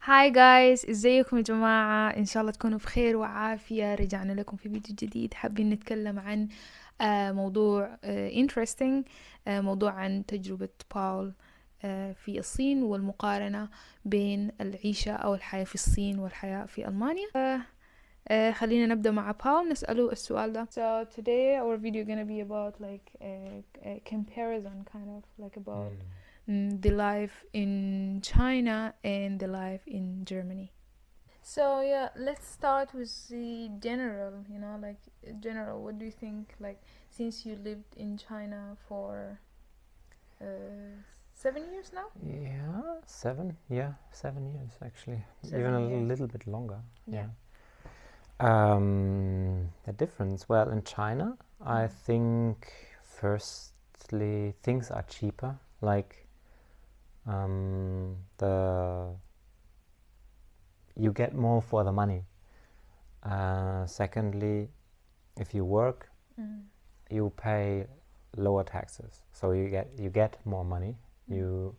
هاي جايز، ازيكم يا جماعة؟ ان شاء الله تكونوا بخير وعافية. رجعنا لكم في فيديو جديد. حابين نتكلم عن موضوع interesting، موضوع عن تجربة باول في الصين والمقارنة بين العيشة أو الحياة في الصين والحياة في ألمانيا. خلينا نبدأ مع باول نسأله السؤال ده. So today our video gonna be about like a comparison, kind of like about the life in China and the life in Germany. So yeah, let's start with the general, like general, what do you think, like since you lived in China for 7 years now? Yeah, 7 years actually. 7 Even a years. little bit longer. Yeah. The difference, well, in China, I think firstly things are cheaper. Like you get more for the money. Secondly, if you work, you pay lower taxes, so you get more money. You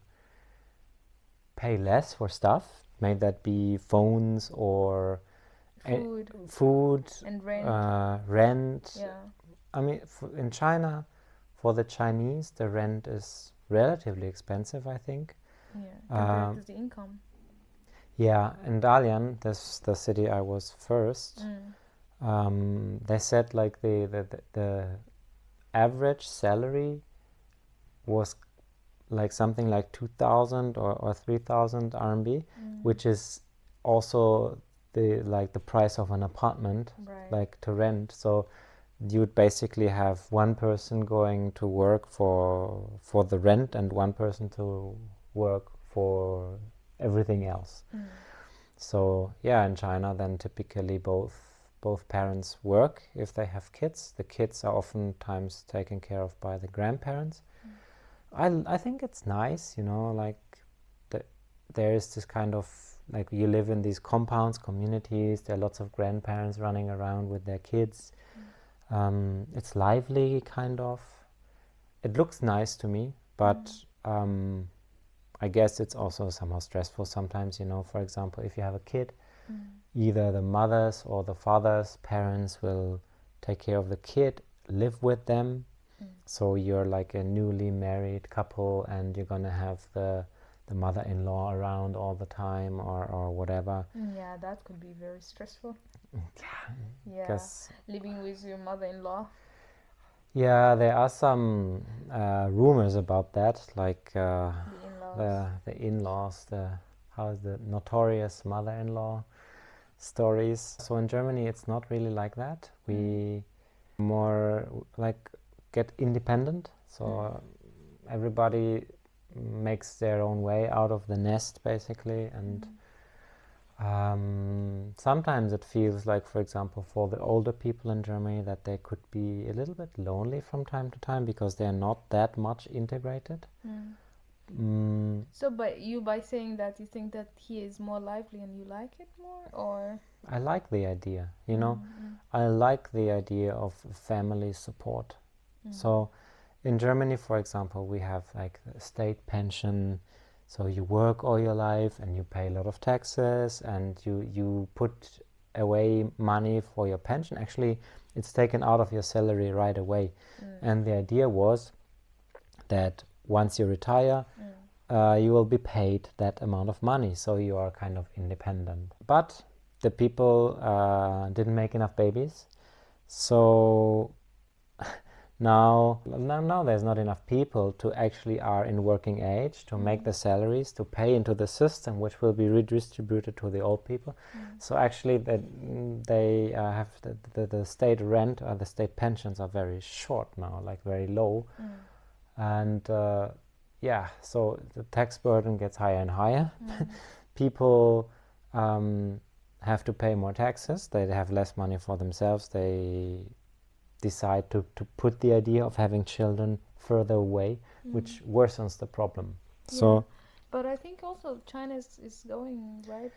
pay less for stuff, may that be phones or food and rent. rent. Yeah. I mean, in China, for the Chinese, the rent is relatively expensive, I think. Yeah, compared to the income. Yeah, in Dalian, that's the city I was first. They said like the average salary was like something like 2,000 or 3,000 RMB, which is also the price of an apartment, Right. like to rent. So you'd basically have one person going to work for the rent and one person to work for everything else. So yeah, in China then typically both parents work if they have kids. The kids are oftentimes taken care of by the grandparents. I think it's nice, like there is this kind of, like, you live in these compounds, communities, there are lots of grandparents running around with their kids. It's lively, kind of. It looks nice to me, but I guess it's also somehow stressful sometimes, for example, if you have a kid, either the mother's or the father's parents will take care of the kid, live with them. So you're like a newly married couple and you're gonna have the mother-in-law around all the time or whatever. Yeah, that could be very stressful. Yeah, 'Cause living with your mother-in-law. yeah, there are some rumors about that, like The in-laws. the in-laws, the notorious mother-in-law stories. So in Germany, it's not really like that. We more like get independent. So everybody makes their own way out of the nest, basically, and sometimes it feels like, for example, for the older people in Germany, that they could be a little bit lonely from time to time because they're not that much integrated. So by saying that, you think that he is more lively and you like it more, or? I like the idea, I like the idea of family support. So in Germany, for example, we have like a state pension. So you work all your life and you pay a lot of taxes and you put away money for your pension. Actually, it's taken out of your salary right away. And the idea was that once you retire, you will be paid that amount of money. So you are kind of independent. But the people didn't make enough babies. So now there's not enough people to actually are in working age to make the salaries to pay into the system, which will be redistributed to the old people. So actually they have the state rent or the state pensions are very short now, like very low. And yeah, so the tax burden gets higher and higher. People have to pay more taxes. They have less money for themselves. They decide to put the idea of having children further away, which worsens the problem. So but I think also China is going right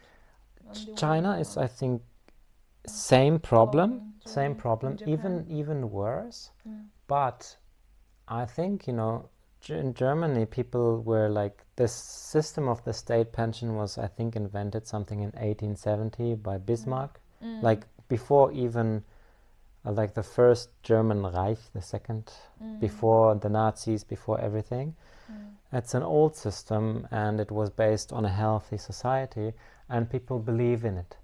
on the China way, is, I think, same problem, Japan. even worse. But I think, in Germany, people were like, this system of the state pension was, I think, invented something in 1870 by Bismarck. Like before even like the first German Reich, the second, before the Nazis, before everything. It's an old system, and it was based on a healthy society, and people believe in it.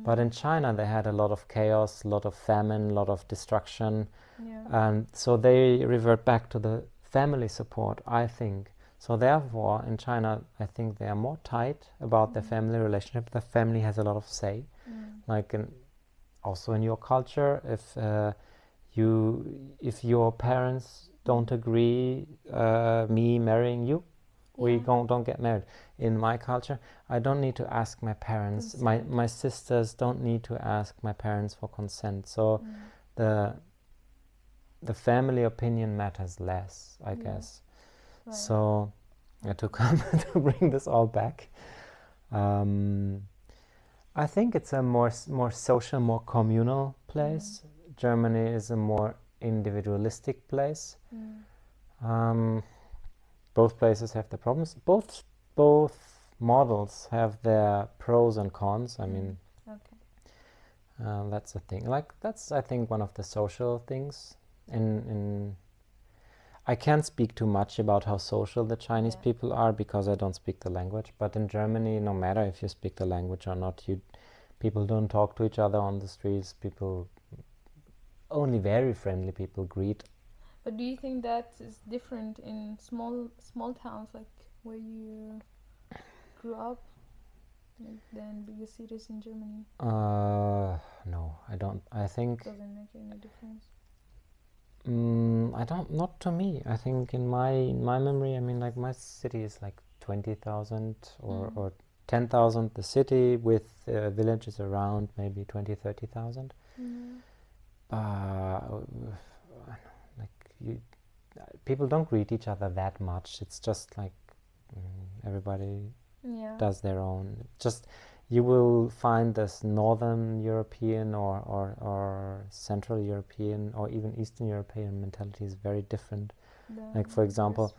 But in China, they had a lot of chaos, a lot of famine, a lot of destruction, and so they revert back to the family support, I think. So therefore, in China, I think they are more tight about their family relationship. The family has a lot of say. Like also in your culture, if your parents don't agree me marrying you, we don't get married. In my culture, I don't need to ask my parents. My sisters don't need to ask my parents for consent. So the family opinion matters less, I guess. Right. So to come to bring this all back, I think it's a more social, more communal place. Germany is a more individualistic place. Both places have their problems. Both models have their pros and cons. I mean, that's the thing. Like that's, I think, one of the social things. In I can't speak too much about how social the Chinese people are because I don't speak the language. But in Germany, no matter if you speak the language or not, people don't talk to each other on the streets. People, only very friendly people greet. But do you think that is different in small towns like where you grew up, than bigger cities in Germany? No, I don't. I think doesn't make any difference. I don't. Not to me. I think in my memory, I mean, like my city is like 20,000 or 10,000. The city with villages around maybe 20,000-30,000. People don't greet each other that much. It's just like everybody does their own. Just you will find this Northern European or Central European or even Eastern European mentality is very different. Like for example,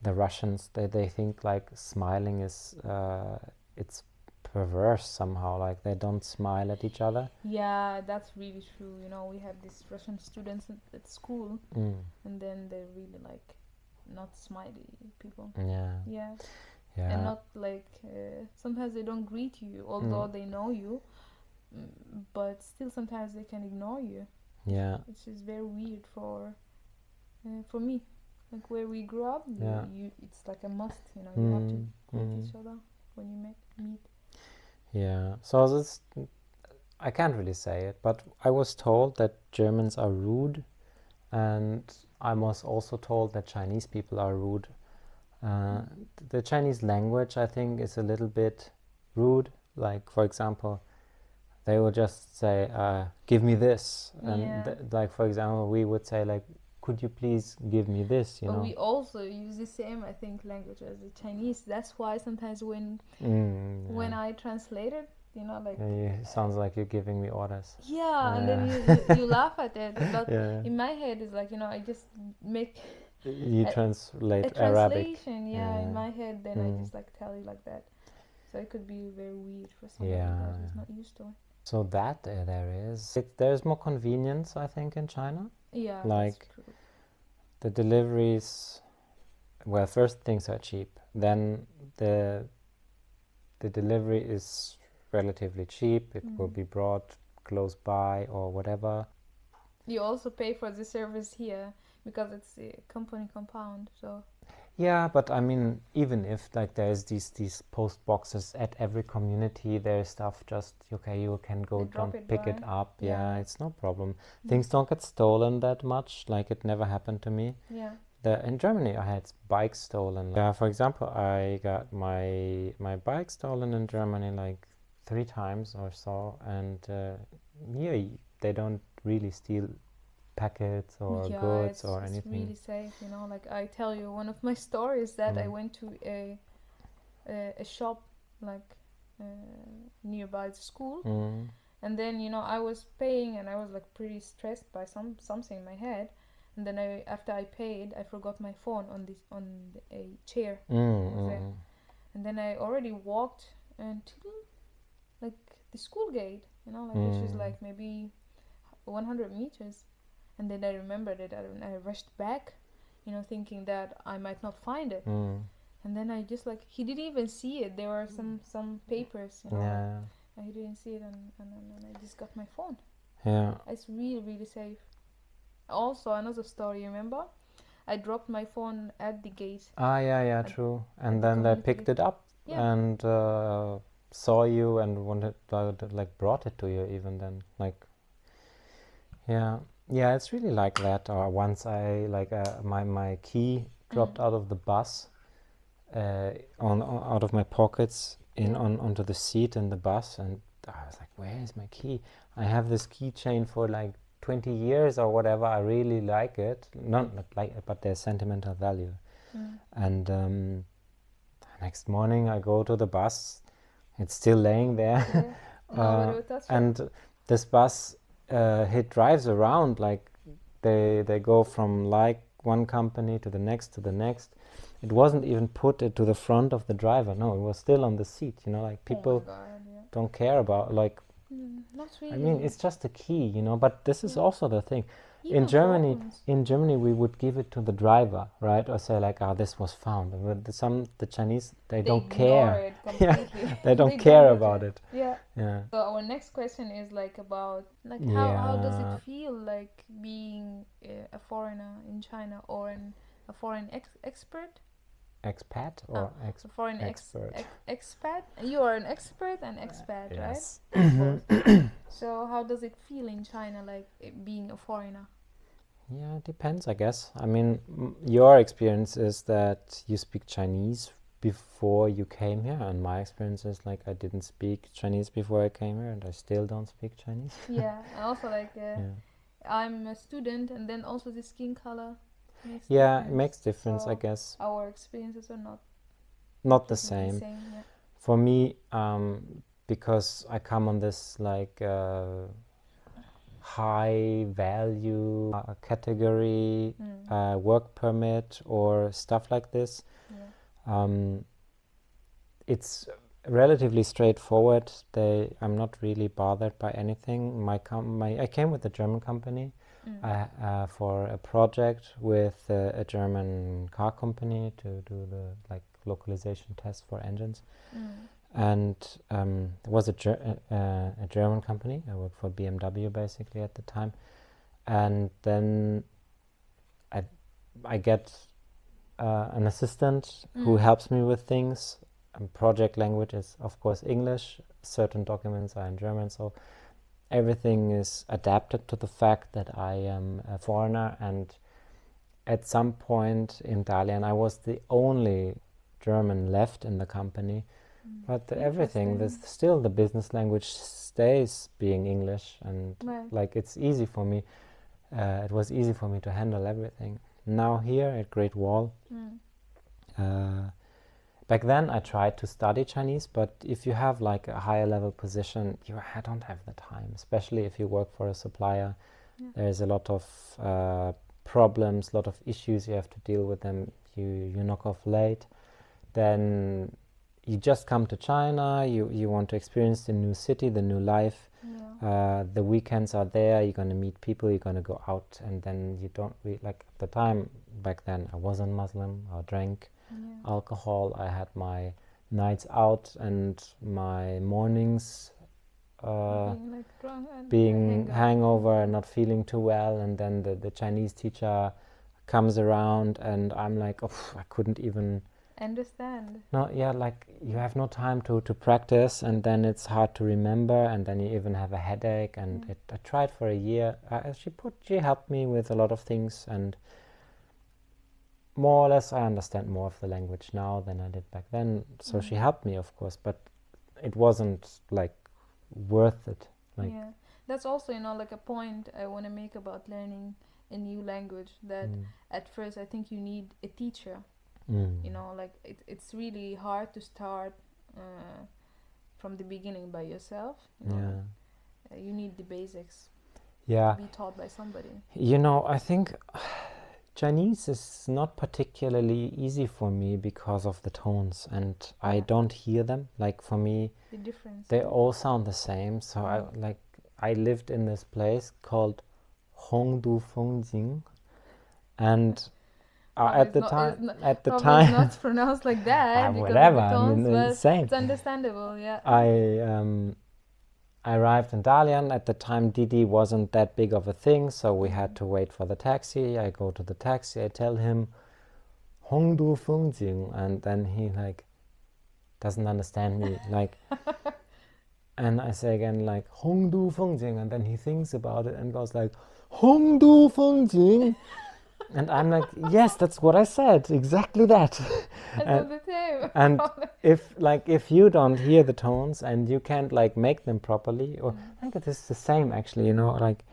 the Russians, they think like smiling is it's perverse somehow. Like they don't smile at each other. Yeah, that's really true. You know, we have these Russian students at school, and then they're really like not smiley people. Yeah. And not like sometimes they don't greet you, although they know you, but still sometimes they can ignore you. Yeah. Which is very weird for me. Like where we grew up, it's like a must. You know, you have to greet each other when you meet. Yeah. So this, I can't really say it, but I was told that Germans are rude, and I was also told that Chinese people are rude. The Chinese language, I think, is a little bit rude. Like, for example, they will just say, give me this. And like, for example, we would say, like, could you please give me this, you know? We also use the same, I think, language as the Chinese. That's why sometimes when I translate it, you know, like... it sounds like you're giving me orders. And then you laugh at it. But in my head, it's like, you know, I just make... You translate a Arabic. Translation, in my head, then I just like tell you like that. So it could be very weird for somebody who's not used to it. So that there is. There's more convenience, I think, in China. Yeah, like that's true. The deliveries, well, first things are cheap. Then the delivery is relatively cheap. It will be brought close by or whatever. You also pay for the service here because it's a company compound, so... Yeah, but I mean, even if like there's these post boxes at every community, there's stuff just, okay, you can go pick it up. Yeah, it's no problem. Things don't get stolen that much, like it never happened to me. Yeah. In Germany, I had bikes stolen. Yeah, for example, I got my bike stolen in Germany like 3 times or so, and they don't really steal packets or goods or anything. It's really safe, you know. Like I tell you, one of my stories that I went to a shop like nearby the school, and then, you know, I was paying and I was like pretty stressed by something in my head, and then after I paid, I forgot my phone on a chair. And then I already walked until like the school gate, which is like maybe 100 meters. And then I remembered it, and I rushed back, thinking that I might not find it. And then I just like, he didn't even see it. There were some papers, he didn't see it, and I just got my phone. It's really, really safe. Also, another story, remember? I dropped my phone at the gate. True. And then they picked it up and saw you and wanted brought it to you even then. It's really like that. Or once I my key dropped out of the bus, out of my pockets onto the seat in the bus, and I was like, where is my key? I have this keychain for like 20 years or whatever. I really like it. Not like it, but there's sentimental value. And next morning I go to the bus. It's still laying there. And this bus, it drives around, like they go from like one company to the next to the next. It wasn't even put to the front of the driver. No, it was still on the seat. Like people don't care about not really. I mean, it's just a key, but this is also the thing. In Germany, we would give it to the driver, right? Or say like, this was found. But the Chinese, they don't care. They don't care about it. So our next question is like about how does it feel like being a foreigner in China, or a foreign expert? Expat or foreign expert? Expat. You are an expert and expat, yes. Right? So how does it feel in China, like being a foreigner? Yeah, it depends, I guess. I mean, your experience is that you speak Chinese before you came here, and my experience is like I didn't speak Chinese before I came here, and I still don't speak Chinese. And also I'm a student, and then also the skin color makes it makes difference, so I guess. Our experiences are not the same. For me, because I come on this high value category, work permit or stuff like this, it's relatively straightforward. I'm not really bothered by anything. I came with a German company for a project with a German car company to do the localization test for engines. And it was a German company. I worked for BMW basically at the time. And then I get an assistant who helps me with things. Project language is, of course, English. Certain documents are in German. So everything is adapted to the fact that I am a foreigner. And at some point in Dalian, I was the only German left in the company. But everything, still the business language stays being English, and it's easy for me. It was easy for me to handle everything. Now here at Great Wall, back then I tried to study Chinese, but if you have like a higher level position, I don't have the time, especially if you work for a supplier. There's a lot of problems, a lot of issues you have to deal with them. You knock off late, then you just come to China, you want to experience the new city, the new life. The weekends are there, you're going to meet people, you're going to go out, and then you don't really, at the time back then I wasn't Muslim, I drank alcohol, I had my nights out and my mornings being hangover, not feeling too well, and then the Chinese teacher comes around and I'm like, I couldn't even understand. No, you have no time to practice, and then it's hard to remember, and then you even have a headache. And I tried for a year. She helped me with a lot of things, and more or less I understand more of the language now than I did back then. So she helped me, of course, but it wasn't worth it. That's also a point I want to make about learning a new language. That at first I think you need a teacher. It's really hard to start from the beginning by yourself. You need the basics to be taught by somebody. I think Chinese is not particularly easy for me because of the tones, and I don't hear them. Like for me, The difference. they all sound the same. So I lived in this place called Hongdu Fengjing, and at the time, It's not pronounced like that because whatever. of the tones, I mean, but it's same. it's understandable. Yeah. I arrived in Dalian. At the time, Didi wasn't that big of a thing, so we had to wait for the taxi. I go to the taxi. I tell him Hongdu Fengjing, and then he like doesn't understand me. Like, and I say again like Hongdu Fengjing, and then he thinks about it and goes like Hongdu Fengjing. And I'm like, yes, that's what I said, exactly that. That's the same. And if you don't hear the tones and you can't like make them properly, or I think it is the same actually, like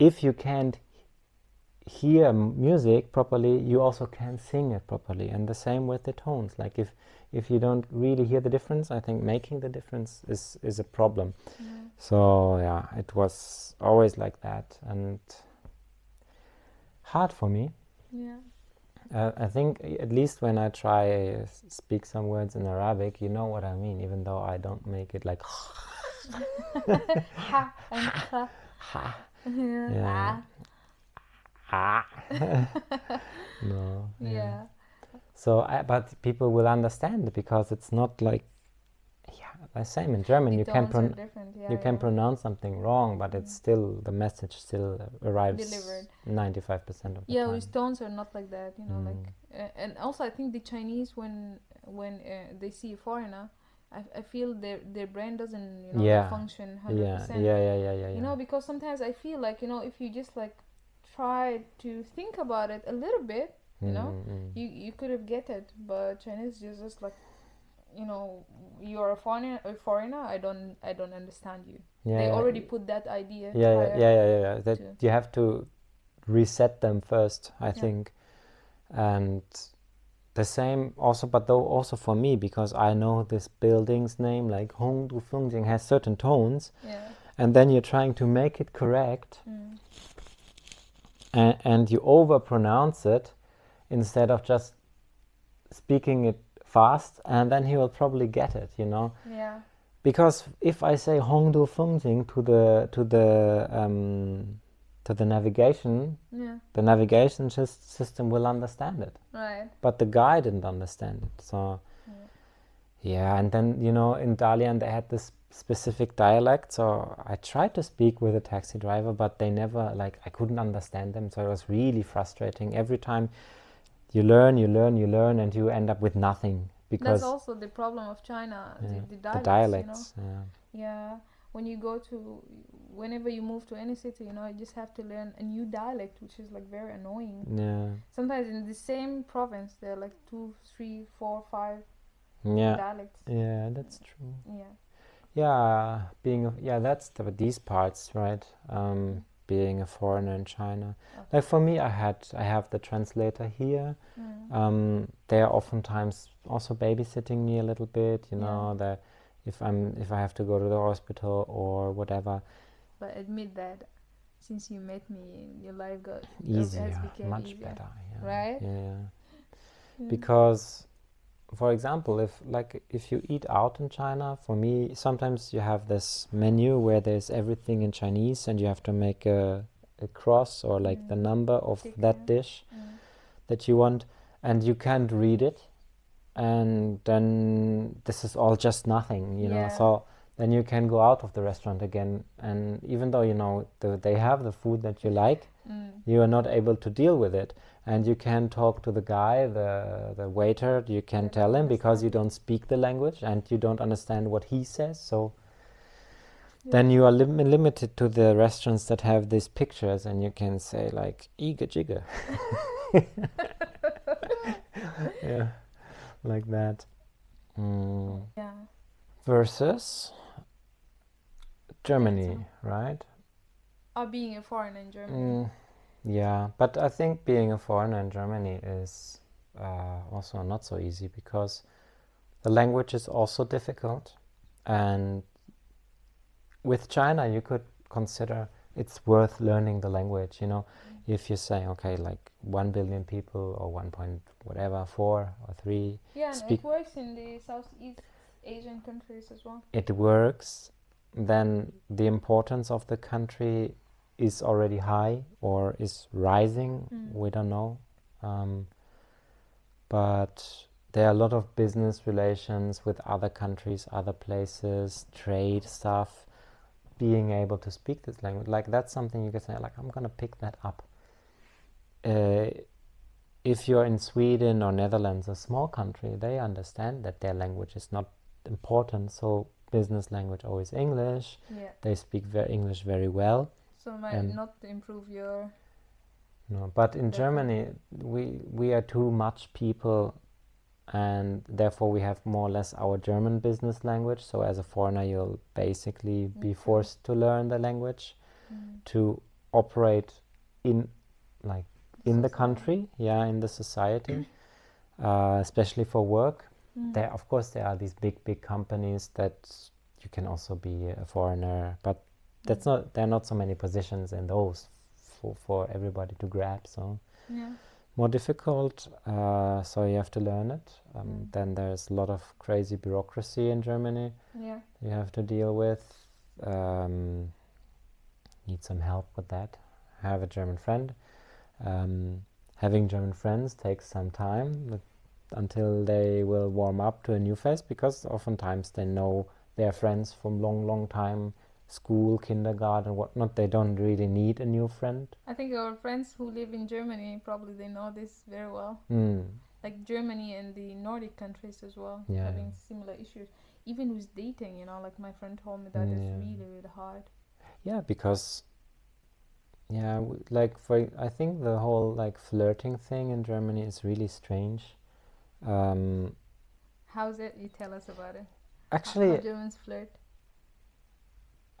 if you can't hear music properly, you also can't sing it properly, and the same with the tones. Like if you don't really hear the difference, I think making the difference is a problem. So yeah, it was always like that, and hard for me. Yeah. I think at least when I try speak some words in Arabic, you know what I mean, even though I don't make it like Ha and ha. ha. Yeah. Ah. No. Yeah. So, but people will understand it because it's not like, the same in German. The You can tones are different. Yeah, you can pronounce something wrong, but it's still, the message still arrives delivered 95% of the Yeah, time. with tones are not like that, like, and also I think the Chinese when they see a foreigner, I feel their brain doesn't function 100%. Yeah. Because sometimes I feel like if you just like try to think about it a little bit, you could have get it, but Chinese is just like, you're a foreigner. I don't understand you. They already put that idea. Yeah. That you have to reset them first, I think, and the same also, but though also for me, because I know this building's name, like Hongdu Fengjing, has certain tones, and then you're trying to make it correct, and you overpronounce it instead of just speaking it fast, and then he will probably get it, Yeah. Because if I say Hongdu Fengjing to the navigation, the navigation system will understand it. Right. But the guy didn't understand it. So and then in Dalian they had this specific dialect, so I tried to speak with a taxi driver, but they never, like, I couldn't understand them, so it was really frustrating. Every time you learn, and you end up with nothing. Because that's also the problem of China, the dialects. When you go to, whenever you move to any city, you just have to learn a new dialect, which is like very annoying. Sometimes in the same province there are like 2, 3, 4, 5 dialects. Yeah, that's true. That's these parts, right? Being a foreigner in China. Like for me, I have the translator here. They are oftentimes also babysitting me a little bit, that if I have to go to the hospital or whatever. But admit that since you met me, your life got easier, much easier. better. Right? Because, for example, if you eat out in China, for me, sometimes you have this menu where there's everything in Chinese, and you have to make a cross or like the number of that dish that you want, and you can't read it, and then this is all just nothing, so then you can go out of the restaurant again, and even though they have the food that you like, you are not able to deal with it, and you can talk to the guy, the waiter, you can tell him because you don't speak the language and you don't understand what he says, so then you are limited to the restaurants that have these pictures, and you can say like "Iga jigga," like that. Versus Germany, right? Or being a foreigner in Germany. But I think being a foreigner in Germany is also not so easy, because the language is also difficult, and with China you could consider it's worth learning the language, you know. If you say, okay, like 1 billion people or 1 point whatever, 4 or 3 Yeah, and speak, it works in the Southeast Asian countries as well. it works, then the importance of the country is already high or is rising, we don't know. But there are a lot of business relations with other countries, other places, trade stuff, being able to speak this language. Like that's something you can say, like, I'm gonna pick that up. If you're in Sweden or Netherlands, a small country, they understand that their language is not important, so business language always English. Yeah. They speak English very well. So it might not improve your... No, but in Germany, we are too much people, and therefore we have more or less our German business language. So as a foreigner, you'll basically be forced to learn the language to operate in, like, in the country, in the society, especially for work. There, of course, there are these big companies that you can also be a foreigner, but that's not. There are not so many positions in those for everybody to grab. So more difficult. So you have to learn it. Then there's a lot of crazy bureaucracy in Germany. Yeah. You have to deal with. Need some help with that. I have a German friend. Having German friends takes some time until they will warm up to a new face, because oftentimes they know their friends from long time, school, kindergarten, whatnot. They don't really need a new friend. I think our friends who live in Germany, probably they know this very well. Like Germany and the Nordic countries as well, having similar issues. Even with dating, you know, like my friend told me that is really hard. Yeah, because I think the whole like flirting thing in Germany is really strange. How's it? You tell us about it. Actually, how Germans flirt.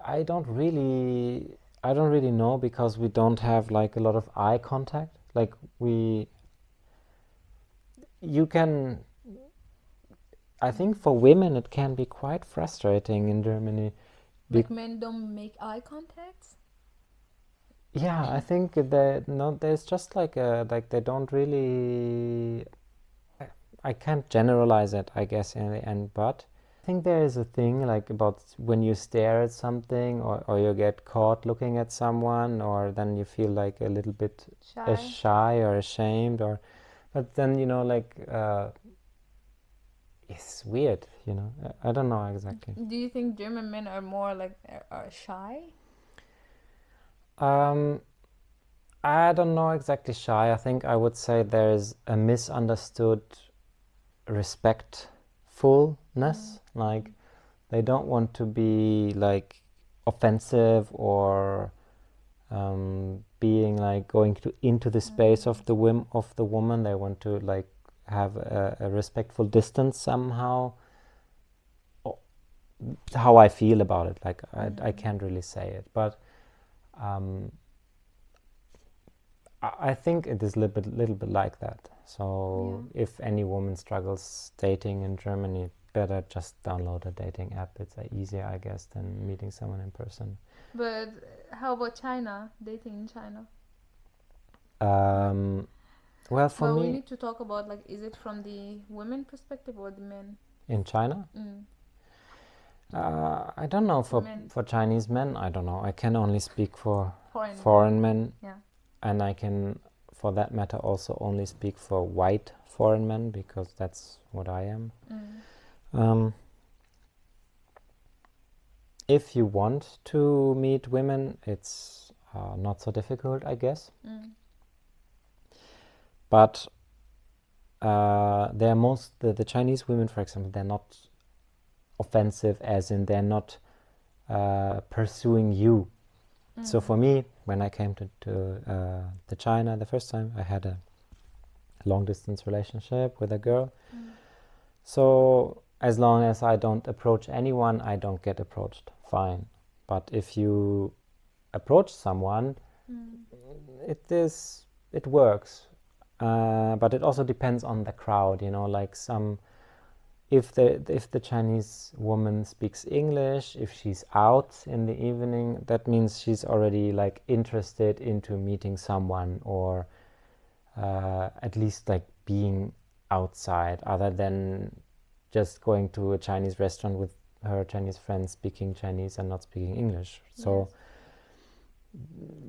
I don't really know, because we don't have like a lot of eye contact. Like I think for women it can be quite frustrating in Germany. Like men don't make eye contacts? Yeah, I think there's just like they don't really. I can't generalize it, I guess, in the end, but I think there is a thing like about when you stare at something or you get caught looking at someone, or then you feel like a little bit shy or ashamed, but then, you know, like it's weird, you know. I don't know exactly. Do you think German men are more like are shy? I don't know exactly shy. I think I would say there's a misunderstood respectfulness. Like they don't want to be like offensive or being like going into the space of the woman. They want to like have a respectful distance somehow. How I feel about it, like I can't really say it, but I think it is a little bit like that. So if any woman struggles dating in Germany, better just download a dating app. It's easier, I guess, than meeting someone in person. But how about China? Dating in China? Well, for me, we need to talk about, like, is it from the women perspective or the men? In China? I don't know. For Chinese men, I don't know. I can only speak for foreign men. Yeah. And I can, for that matter, also only speak for white foreign men, because that's what I am. If you want to meet women, it's not so difficult, I guess. But the Chinese women, for example, they're not offensive, as in they're not pursuing you. So for me, when I came to China the first time, I had a long-distance relationship with a girl. So as long as I don't approach anyone, I don't get approached. Fine. But if you approach someone, it works. But it also depends on the crowd, you know, like some if the Chinese woman speaks English, if she's out in the evening, that means she's already like interested into meeting someone, or at least like being outside, other than just going to a Chinese restaurant with her Chinese friends speaking Chinese and not speaking English. So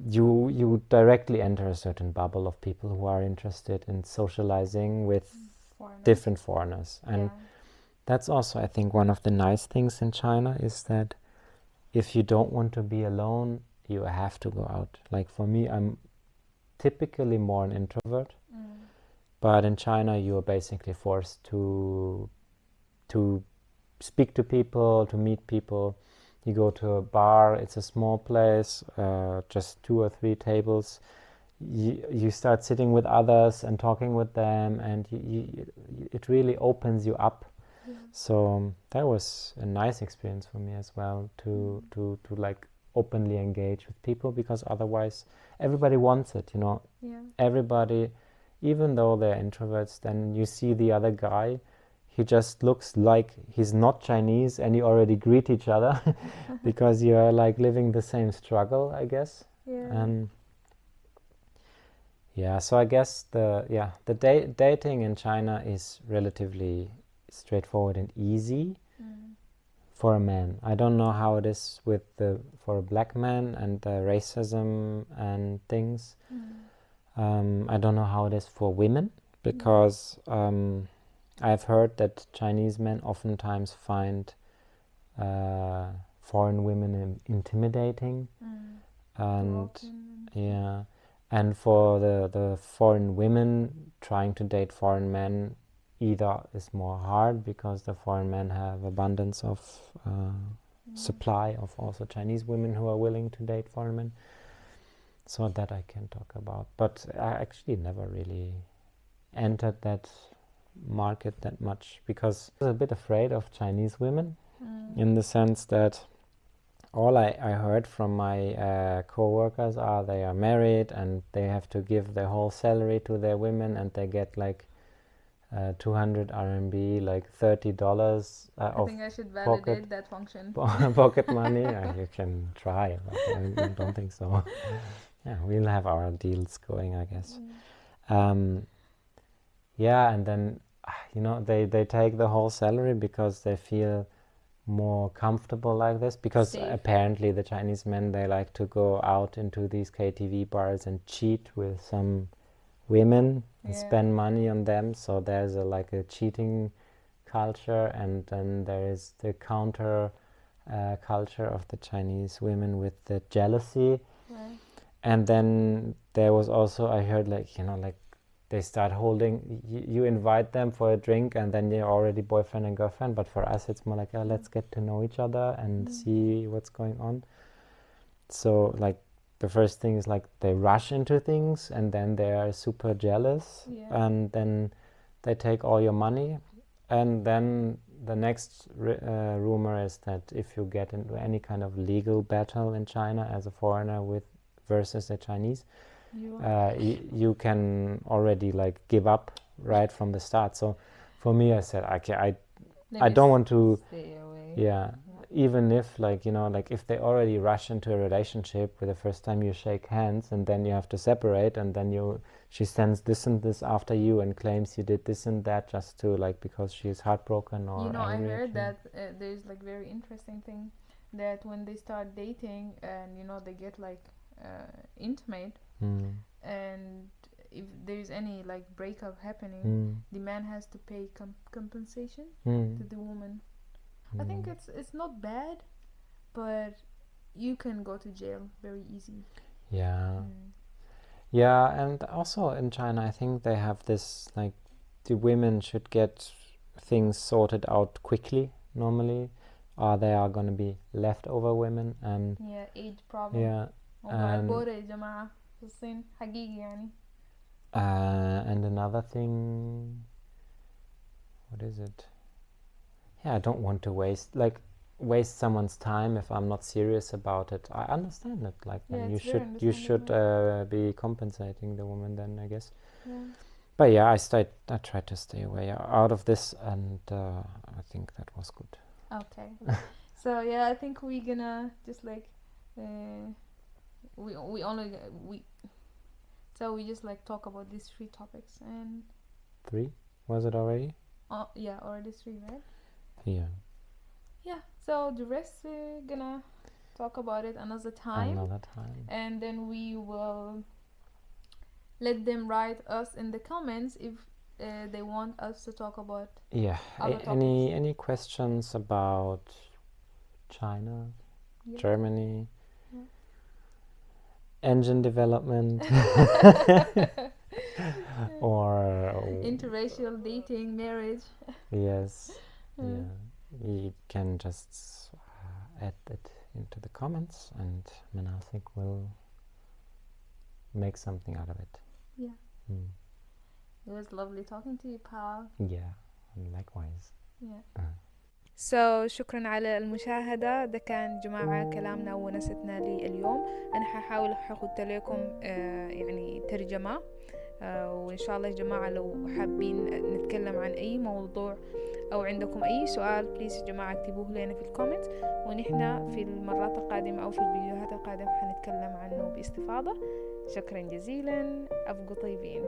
you directly enter a certain bubble of people who are interested in socializing with different foreigners. And that's also, I think, one of the nice things in China is that if you don't want to be alone, you have to go out. Like for me, I'm typically more an introvert, but in China you are basically forced to speak to people, to meet people. You go to a bar, it's a small place, just 2 or 3 tables. You start sitting with others and talking with them, and it really opens you up. So that was a nice experience for me as well, to like openly engage with people, because otherwise everybody wants it, you know. Everybody, even though they're introverts, then you see the other guy, he just looks like he's not Chinese, and you already greet each other because you are like living the same struggle, I guess. And so I guess the dating in China is relatively straightforward and easy for a man. I don't know how it is for a black man and the racism and things. I don't know how it is for women, because I've heard that Chinese men oftentimes find foreign women intimidating, and and for the foreign women trying to date foreign men, either is more hard because the foreign men have abundance of supply of also Chinese women who are willing to date foreign men. So that I can talk about, but I actually never really entered that market that much, because I was a bit afraid of Chinese women, in the sense that all I heard from my co-workers are they are married and they have to give their whole salary to their women, and they get like 200 RMB, like $30 I think I should validate that function. Pocket money. You can try, but I don't think so. We'll have our deals going, I guess. And then they take the whole salary because they feel more comfortable like this, because apparently the Chinese men, they like to go out into these KTV bars and cheat with some women and spend money on them. So there's a cheating culture, and then there is the counter culture of the Chinese women with the jealousy. And then there was also, I heard, they start holding, you invite them for a drink and then you're already boyfriend and girlfriend, but for us it's more like, let's get to know each other and see what's going on. So the first thing is they rush into things, and then they are super jealous, and then they take all your money. And then the next rumor is that if you get into any kind of legal battle in China as a foreigner versus a Chinese, you can already give up right from the start. So for me, I said, okay, I don't want to stay away. Even if if they already rush into a relationship with the first time you shake hands, and then you have to separate, and then she sends this and this after you and claims you did this and that just to because she's heartbroken or angry. I heard that there's very interesting thing, that when they start dating and they get intimate, and if there's any breakup happening, the man has to pay compensation to the woman. I think it's not bad, but you can go to jail very easy. And also in China, I think they have this the women should get things sorted out quickly normally, or they are going to be leftover women. And age problem. And another thing, what is it? I don't want to waste someone's time if I'm not serious about it. I understand it. You should be compensating the woman then, I guess. But yeah, I tried to stay away out of this, and I think that was good. Okay. So yeah, I think we're gonna just like we just like talk about these 3 topics, and 3? Was it already? yeah, already 3, right? Yeah. So the rest we're gonna talk about it another time, and then we will let them write us in the comments if they want us to talk about any questions about China, Germany, engine development, or interracial dating, marriage. Yes. You can just add it into the comments, and I think we'll make something out of it. It was lovely talking to you, pal. Yeah, likewise. So شكرا على المشاهدة. ده كان جماعة كلامنا ونستنا لي اليوم. أنا ححاول أحط لكم يعني ترجمة، وإن شاء الله يا جماعة لو حابين نتكلم عن أي موضوع أو عندكم أي سؤال بليز يا جماعة اكتبوه لنا في الكومنت، ونحن في المرات القادمة أو في الفيديوهات القادمة حنتكلم عنه باستفاضة. شكرا جزيلا، أبقوا طيبين.